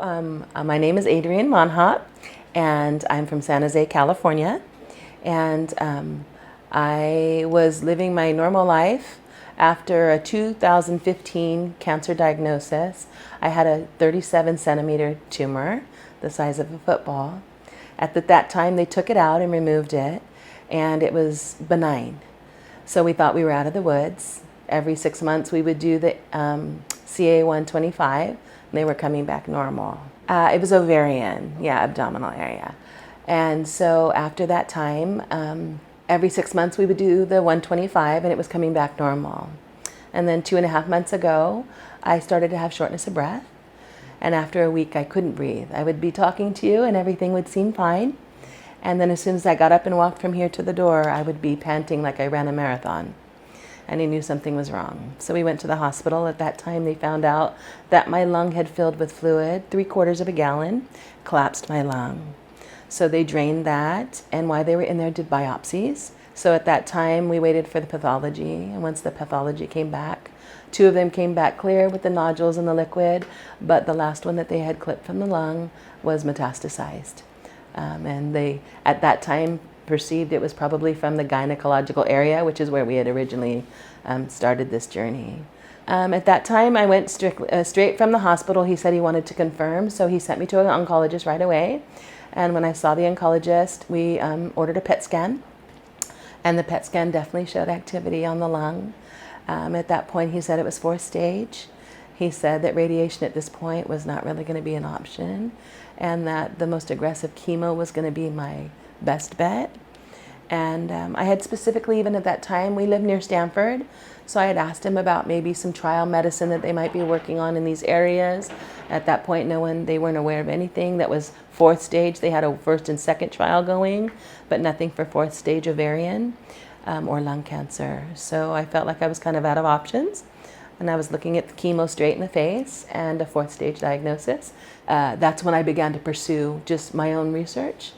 My name is Adrianne Monhnaupt, and I'm from San Jose, California. And I was living my normal life after a 2015 cancer diagnosis. I had a 37 centimeter tumor, the size of a football. At that time, they took it out and removed it, and it was benign. So we thought we were out of the woods. Every 6 months, we would do the CA 125, and they were coming back normal. It was ovarian, yeah, abdominal area. And so after that time, every 6 months, we would do the 125, and it was coming back normal. And then 2.5 months ago, I started to have shortness of breath. And after a week, I couldn't breathe. I would be talking to you, and everything would seem fine. And then as soon as I got up and walked from here to the door, I would be panting like I ran a marathon. And I knew something was wrong. So we went to the hospital. At that time, they found out that my lung had filled with fluid, 3/4 of a gallon, collapsed my lung. So they drained that, and while they were in there, did biopsies. So at that time, we waited for the pathology, and once the pathology came back, 2 of them came back clear with the nodules and the liquid, but the last one that they had clipped from the lung was metastasized. And they, at that time, perceived it was probably from the gynecological area, which is where we had originally started this journey. At that time, I went straight from the hospital. He said he wanted to confirm, so he sent me to an oncologist right away. And when I saw the oncologist, we ordered a PET scan, and the PET scan definitely showed activity on the lung. At that point, he said it was 4th stage. He said that radiation at this point was not really going to be an option, and that the most aggressive chemo was going to be my best bet. And I had specifically, even at that time, we lived near Stanford, so I had asked him about maybe some trial medicine that they might be working on in these areas. At that point, they weren't aware of anything that was 4th stage. They had a 1st and 2nd trial going, but nothing for 4th stage ovarian or lung cancer. So I felt like I was kind of out of options. And I was looking at the chemo straight in the face and a 4th stage diagnosis. That's when I began to pursue just my own research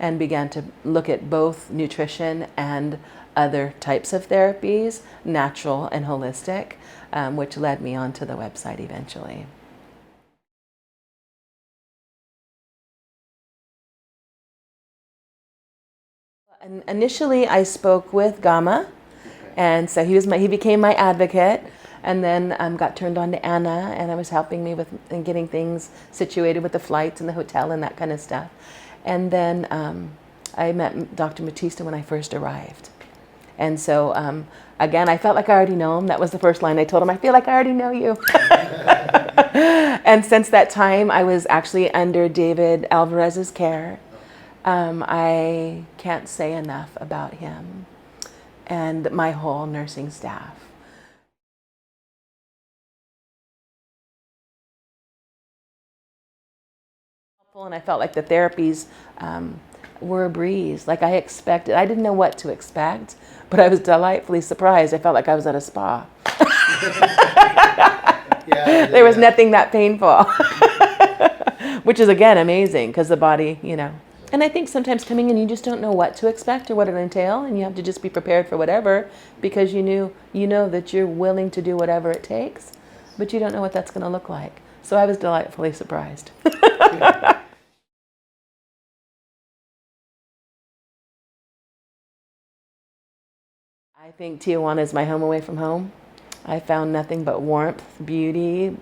and began to look at both nutrition and other types of therapies, natural and holistic, which led me onto the website eventually. And initially, I spoke with Gamma, and so he became my advocate. And then got turned on to Anna, and I was helping me with getting things situated with the flights and the hotel and that kind of stuff. And then I met Dr. Batista when I first arrived. And so, again, I felt like I already know him. That was the first line I told him. I feel like I already know you. And since that time, I was actually under David Alvarez's care. I can't say enough about him and my whole nursing staff. And I felt like the therapies were a breeze, like I expected. I didn't know what to expect, but I was delightfully surprised. I felt like I was at a spa. There was nothing that painful, which is, again, amazing because the body, And I think sometimes coming in, you just don't know what to expect or what it'll entail, and you have to just be prepared for whatever because you know that you're willing to do whatever it takes, but you don't know what that's going to look like. So I was delightfully surprised. I think Tijuana is my home away from home. I found nothing but warmth, beauty.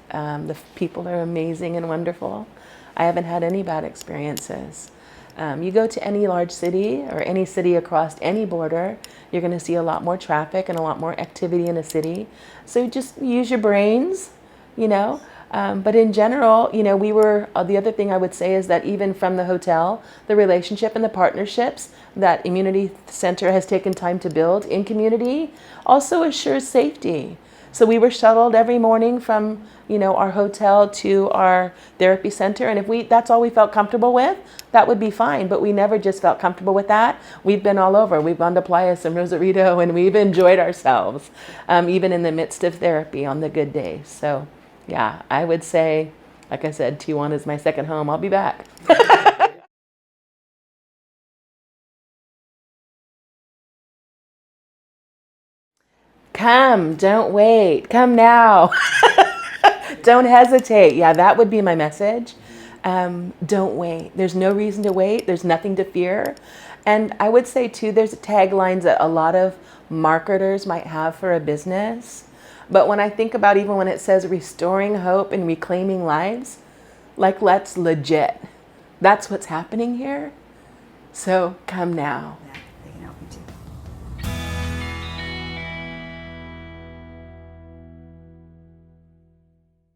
The people are amazing and wonderful. I haven't had any bad experiences. You go to any large city or any city across any border, you're going to see a lot more traffic and a lot more activity in a city. So just use your brains, But in general, the other thing I would say is that even from the hotel, the relationship and the partnerships that Immunity Center has taken time to build in community also assures safety. So we were shuttled every morning from, our hotel to our therapy center. And if that's all we felt comfortable with, that would be fine. But we never just felt comfortable with that. We've been all over. We've gone to Playas and Rosarito, and we've enjoyed ourselves, even in the midst of therapy on the good days. So yeah, I would say, like I said, Tijuana is my second home. I'll be back. Come, don't wait. Come now. Don't hesitate. Yeah, that would be my message. Don't wait. There's no reason to wait. There's nothing to fear. And I would say, too, there's taglines that a lot of marketers might have for a business. But when I think about even when it says restoring hope and reclaiming lives, like, let's legit. That's what's happening here. So come now.